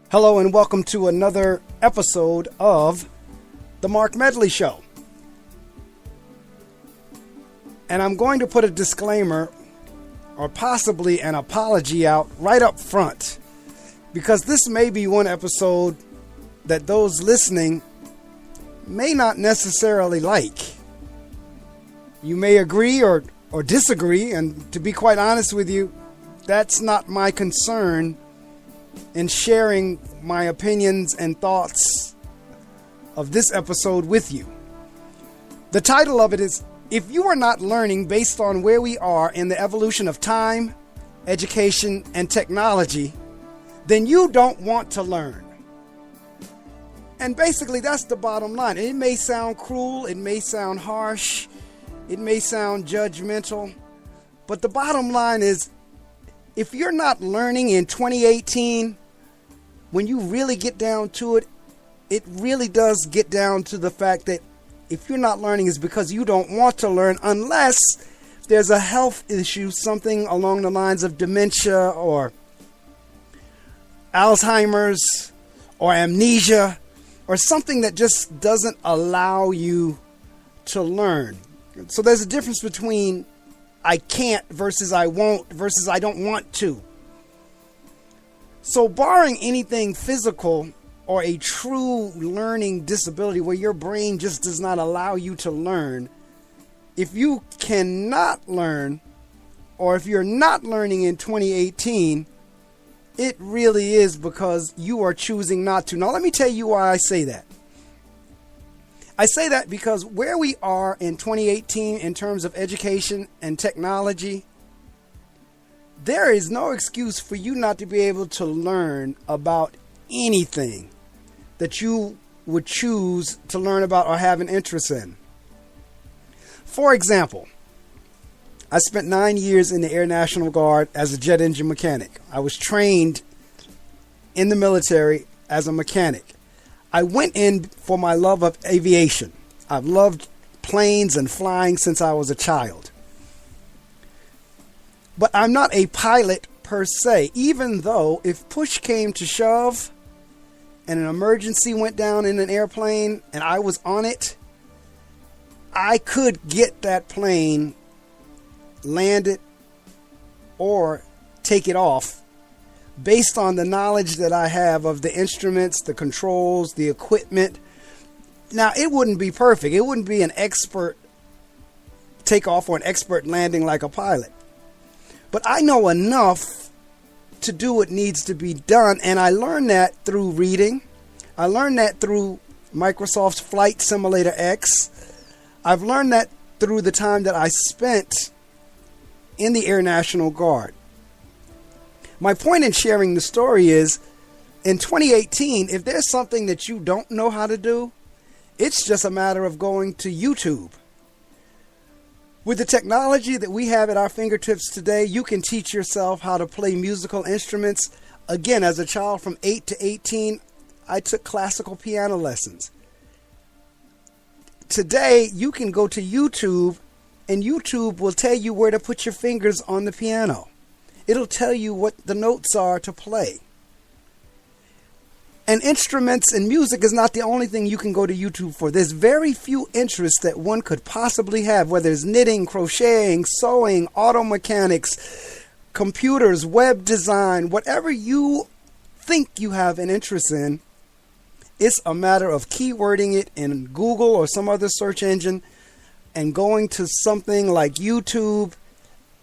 Hello and welcome to another episode of The Mark Medley Show. And I'm going to put a disclaimer or possibly an apology out right up front, because this may be one episode that those listening may not necessarily like. You may agree or disagree, and to be quite honest with you, that's not my concern in sharing my opinions and thoughts of this episode with you. The title of it is, If You Are Not Learning Based on Where We Are in the Evolution of Time, Education, and Technology, then you don't want to learn. And basically that's the bottom line. It may sound cruel, it may sound harsh, it may sound judgmental, but the bottom line is, if you're not learning in 2018, when you really get down to it, it really does get down to the fact that if you're not learning, it's because you don't want to learn, unless there's a health issue, something along the lines of dementia or Alzheimer's or amnesia, or something that just doesn't allow you to learn. So there's a difference between I can't versus I won't versus I don't want to. So barring anything physical or a true learning disability where your brain just does not allow you to learn, if you cannot learn, or if you're not learning in 2018, it really is because you are choosing not to. Now let me tell you why I say that. I say that because where we are in 2018 in terms of education and technology, there is no excuse for you not to be able to learn about anything that you would choose to learn about or have an interest in. For example, I spent 9 years in the Air National Guard as a jet engine mechanic. I was trained in the military as a mechanic. I went in for my love of aviation. I've loved planes and flying since I was a child. But I'm not a pilot per se, even though if push came to shove and an emergency went down in an airplane and I was on it, I could get that plane landed or take it off based on the knowledge that I have of the instruments, the controls, the equipment. Now, it wouldn't be perfect. It wouldn't be an expert takeoff or an expert landing like a pilot. But I know enough to do what needs to be done, and I learned that through reading. I learned that through Microsoft's Flight Simulator X. I've learned that through the time that I spent in the Air National Guard. My point in sharing the story is, in 2018, if there's something that you don't know how to do, it's just a matter of going to YouTube. With the technology that we have at our fingertips today, you can teach yourself how to play musical instruments. Again, as a child from 8 to 18, I took classical piano lessons. Today, you can go to YouTube, and YouTube will tell you where to put your fingers on the piano. It'll tell you what the notes are to play. And instruments and music is not the only thing you can go to YouTube for. There's very few interests that one could possibly have, whether it's knitting, crocheting, sewing, auto mechanics, computers, web design, whatever you think you have an interest in. It's a matter of keywording it in Google or some other search engine and going to something like YouTube,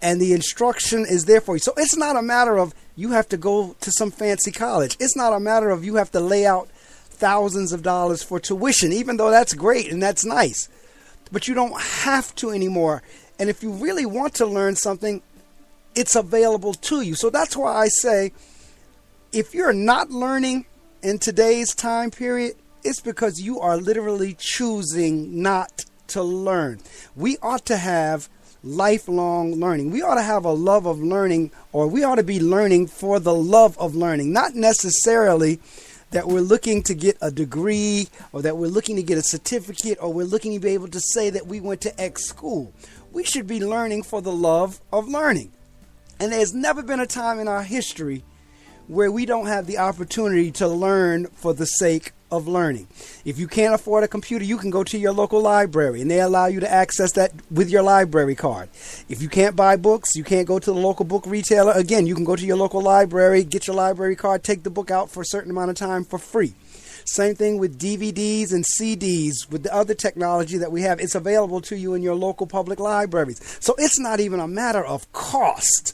and the instruction is there for you. So it's not a matter of you have to go to some fancy college. It's not a matter of you have to lay out thousands of dollars for tuition, even though that's great and that's nice. But you don't have to anymore. And if you really want to learn something, it's available to you. So that's why I say, if you're not learning in today's time period, it's because you are literally choosing not to learn. We ought to have lifelong learning. We ought to have a love of learning, or we ought to be learning for the love of learning, not necessarily that we're looking to get a degree or that we're looking to get a certificate or we're looking to be able to say that we went to X school. We should be learning for the love of learning. And there's never been a time in our history where we don't have the opportunity to learn for the sake of learning. If you can't afford a computer, you can go to your local library and they allow you to access that with your library card. If you can't buy books, you can't go to the local book retailer, again, you can go to your local library, get your library card, take the book out for a certain amount of time for free. Same thing with DVDs and CDs. With the other technology that we have, it's available to you in your local public libraries. So it's not even a matter of cost.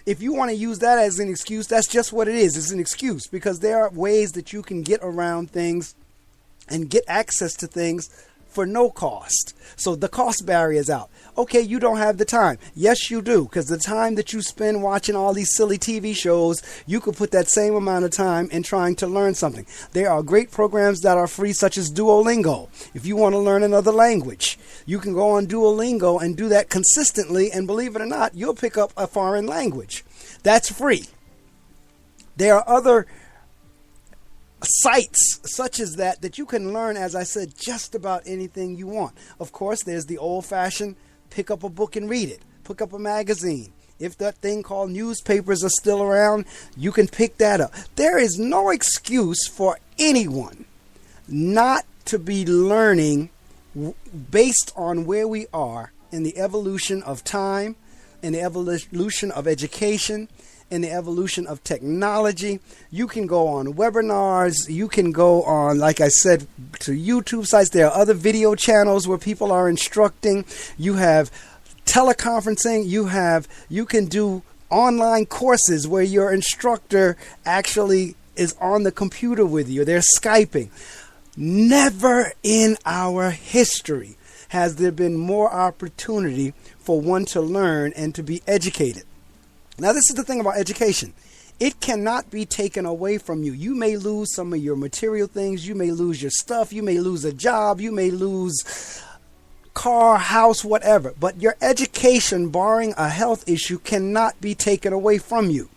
If you want to use that as an excuse, that's just what it is. It's an excuse, because there are ways that you can get around things and get access to things for no cost. So the cost barrier is out. Okay, you don't have the time. Yes, you do, because the time that you spend watching all these silly TV shows, you could put that same amount of time in trying to learn something. There are great programs that are free, such as Duolingo. If you want to learn another language, you can go on Duolingo and do that consistently, and believe it or not, you'll pick up a foreign language. That's free. There are other sites such as that you can learn, as I said, just about anything you want. Of course, there's the old-fashioned pick up a book and read it. Pick up a magazine. If that thing called newspapers are still around, you can pick that up. There is no excuse for anyone not to be learning based on where we are in the evolution of time, in the evolution of education, in the evolution of technology. You can go on webinars. You can go on, like I said, to YouTube sites. There are other video channels where people are instructing. You have teleconferencing. You can do online courses where your instructor actually is on the computer with you. They're Skyping. Never in our history has there been more opportunity for one to learn and to be educated. Now, this is the thing about education. It cannot be taken away from you. You may lose some of your material things. You may lose your stuff. You may lose a job. You may lose car, house, whatever. But your education, barring a health issue, cannot be taken away from you.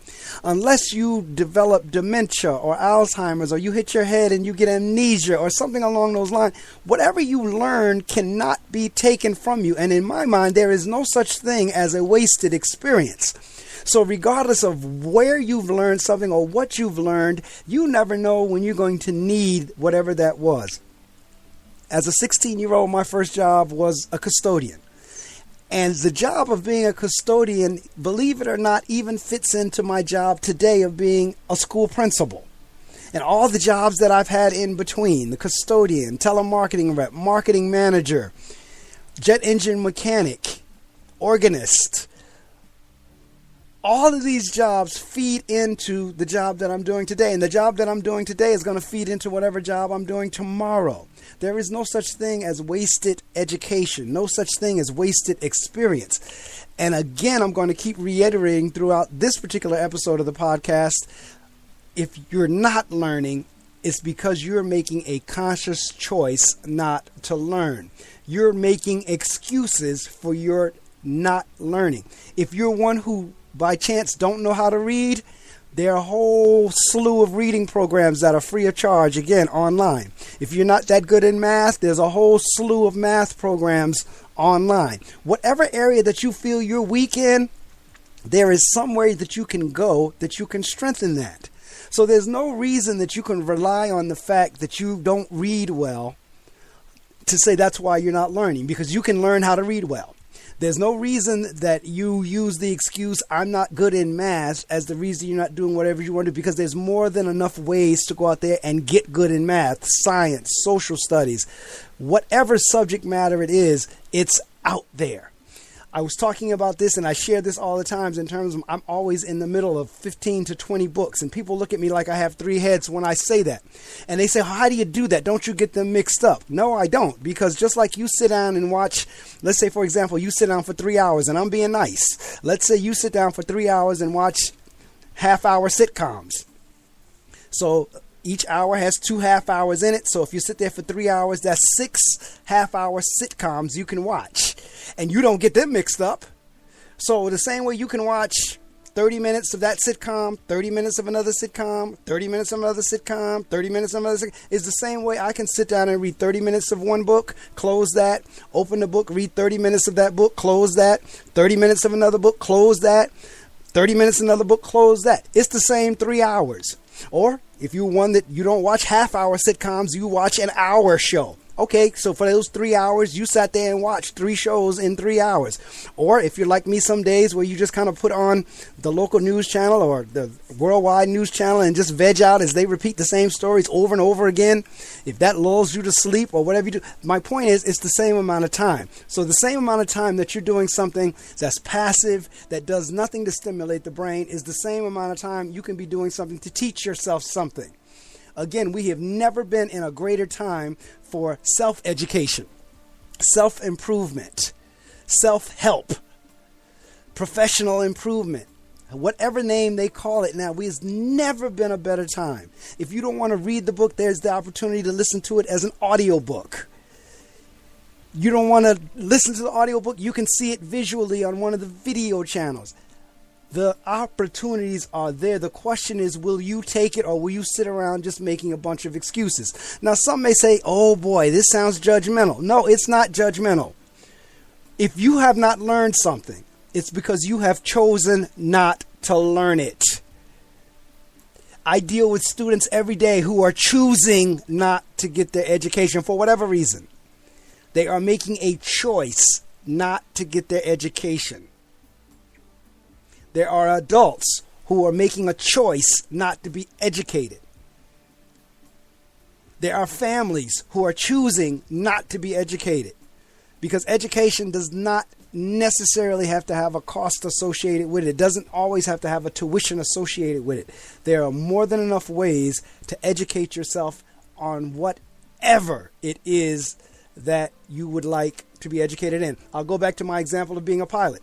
Unless you develop dementia or Alzheimer's, or you hit your head and you get amnesia or something along those lines, whatever you learn cannot be taken from you. And in my mind, there is no such thing as a wasted experience. So regardless of where you've learned something or what you've learned, you never know when you're going to need whatever that was. As a 16-year-old, my first job was a custodian. And the job of being a custodian, believe it or not, even fits into my job today of being a school principal. And all the jobs that I've had in between, the custodian, telemarketing rep, marketing manager, jet engine mechanic, organist, all of these jobs feed into the job that I'm doing today. And the job that I'm doing today is going to feed into whatever job I'm doing tomorrow. There is no such thing as wasted education, no such thing as wasted experience. And again, I'm going to keep reiterating throughout this particular episode of the podcast, if you're not learning, it's because you're making a conscious choice not to learn. You're making excuses for your not learning. If you're one who by chance don't know how to read, there are a whole slew of reading programs that are free of charge, again, online. If you're not that good in math, there's a whole slew of math programs online. Whatever area that you feel you're weak in, there is somewhere that you can go that you can strengthen that. So there's no reason that you can rely on the fact that you don't read well to say that's why you're not learning, because you can learn how to read well. There's no reason that you use the excuse, I'm not good in math, as the reason you're not doing whatever you want to do, because there's more than enough ways to go out there and get good in math, science, social studies, whatever subject matter it is, it's out there. I was talking about this, and I share this all the times in terms of I'm always in the middle of 15 to 20 books, and people look at me like I have three heads when I say that. And they say, how do you do that? Don't you get them mixed up? No, I don't, because just like you sit down and watch, let's say, for example, you sit down for 3 hours, and I'm being nice. Let's say you sit down for 3 hours and watch half-hour sitcoms. So each hour has 2 half hours in it. So if you sit there for 3 hours, that's 6 half-hour sitcoms you can watch. And you don't get them mixed up. So the same way you can watch 30 minutes of that sitcom, 30 minutes of another sitcom, 30 minutes of another sitcom, 30 minutes of another sitcom, is the same way I can sit down and read 30 minutes of one book, close that, open the book, read 30 minutes of that book, close that, 30 minutes of another book, close that, 30 minutes, another book, close that. It's the same 3 hours. Or if you're one that you don't watch half-hour sitcoms, you watch an hour show. Okay, so for those 3 hours, you sat there and watched 3 shows in 3 hours. Or if you're like me some days where you just kind of put on the local news channel or the worldwide news channel and just veg out as they repeat the same stories over and over again, if that lulls you to sleep or whatever you do, my point is it's the same amount of time. So the same amount of time that you're doing something that's passive, that does nothing to stimulate the brain, is the same amount of time you can be doing something to teach yourself something. Again, we have never been in a greater time for self-education, self-improvement, self-help, professional improvement, whatever name they call it now. There's never been a better time. If you don't want to read the book, there's the opportunity to listen to it as an audiobook. You don't want to listen to the audiobook, you can see it visually on one of the video channels. The opportunities are there. The question is, will you take it or will you sit around just making a bunch of excuses? Now, some may say, oh boy, this sounds judgmental. No, it's not judgmental. If you have not learned something, it's because you have chosen not to learn it. I deal with students every day who are choosing not to get their education for whatever reason. They are making a choice not to get their education. There are adults who are making a choice not to be educated. There are families who are choosing not to be educated, because education does not necessarily have to have a cost associated with it. It doesn't always have to have a tuition associated with it. There are more than enough ways to educate yourself on whatever it is that you would like to be educated in. I'll go back to my example of being a pilot.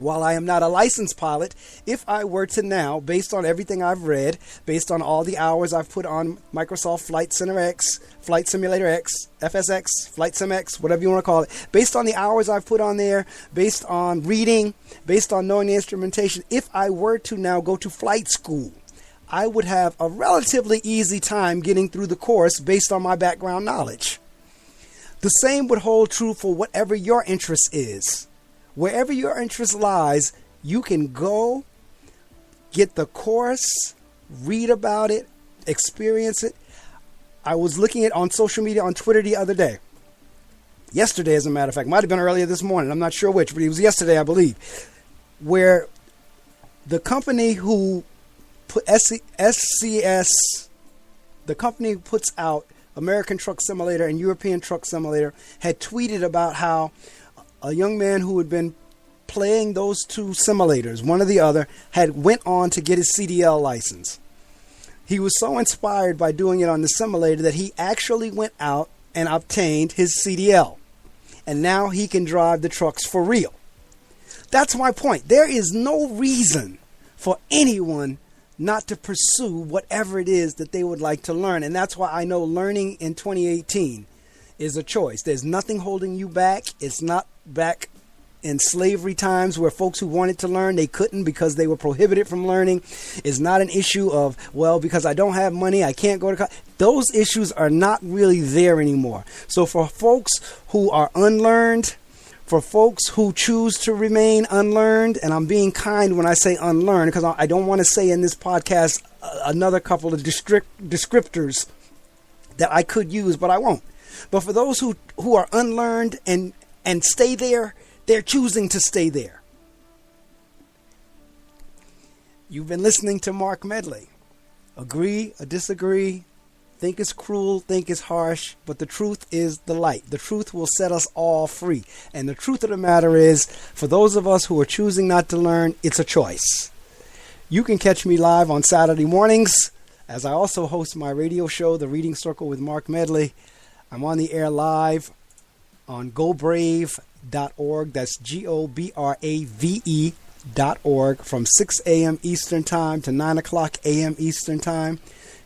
While I am not a licensed pilot, if I were to now, based on everything I've read, based on all the hours I've put on Microsoft Flight Center X, Flight Simulator X, FSX, Flight Sim X, whatever you want to call it, based on the hours I've put on there, based on reading, based on knowing the instrumentation, if I were to now go to flight school, I would have a relatively easy time getting through the course based on my background knowledge. The same would hold true for whatever your interest is. Wherever your interest lies, you can go, get the course, read about it, experience it. I was looking at on social media, on Twitter the other day. Yesterday, as a matter of fact. Might have been earlier this morning. I'm not sure which, but it was yesterday, I believe. Where the company who put SCS, the company who puts out American Truck Simulator and European Truck Simulator, had tweeted about how a young man who had been playing those two simulators, one or the other, had went on to get his CDL license. He was so inspired by doing it on the simulator that he actually went out and obtained his CDL. And now he can drive the trucks for real. That's my point. There is no reason for anyone not to pursue whatever it is that they would like to learn. And that's why I know learning in 2018 is a choice. There's nothing holding you back. It's not back in slavery times where folks who wanted to learn, they couldn't because they were prohibited from learning. It's not an issue of, well, because I don't have money, I can't go to college. Those issues are not really there anymore. So for folks who are unlearned, for folks who choose to remain unlearned, and I'm being kind when I say unlearned because I don't want to say in this podcast another couple of descriptors that I could use, but I won't. But for those who are unlearned and stay there, they're choosing to stay there. You've been listening to Mark Medley. Agree or disagree, think it's cruel, think it's harsh, but the truth is the light. The truth will set us all free. And the truth of the matter is, for those of us who are choosing not to learn, it's a choice. You can catch me live on Saturday mornings, as I also host my radio show, The Reading Circle with Mark Medley. I'm on the air live on GoBrave.org. That's GOBRAVE.org from 6 a.m. Eastern Time to 9 o'clock a.m. Eastern Time.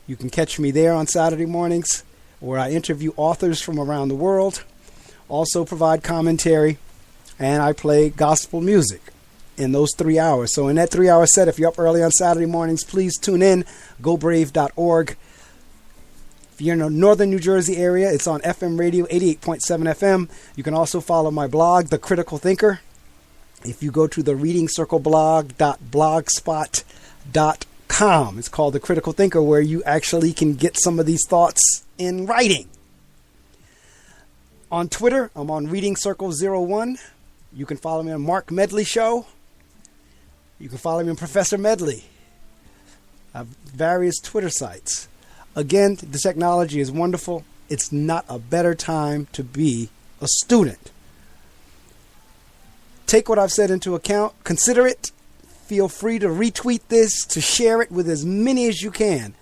You can catch me there on Saturday mornings, where I interview authors from around the world, also provide commentary, and I play gospel music in those 3 hours. So in that 3-hour set, if you're up early on Saturday mornings, please tune in, GoBrave.org. If you're in the northern New Jersey area, it's on FM radio 88.7 FM. You can also follow my blog, The Critical Thinker. If you go to the readingcircleblog.blogspot.com, it's called The Critical Thinker, where you actually can get some of these thoughts in writing. On Twitter, I'm on Reading Circle 01. You can follow me on Mark Medley Show. You can follow me on Professor Medley. I have various Twitter sites. Again, the technology is wonderful. It's not a better time to be a student. Take what I've said into account. Consider it. Feel free to retweet this, to share it with as many as you can,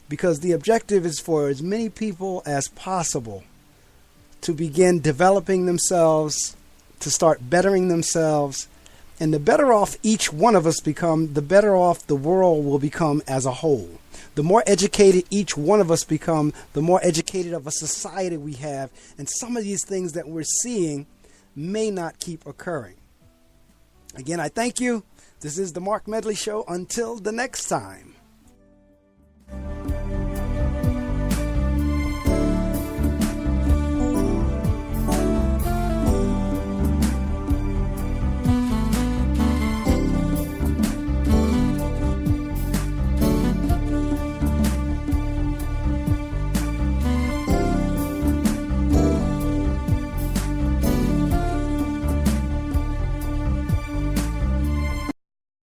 because the objective is for as many people as possible to begin developing themselves, to start bettering themselves. And the better off each one of us become, the better off the world will become as a whole. The more educated each one of us become, the more educated of a society we have. And some of these things that we're seeing may not keep occurring. Again, I thank you. This is the Mark Medley Show. Until the next time.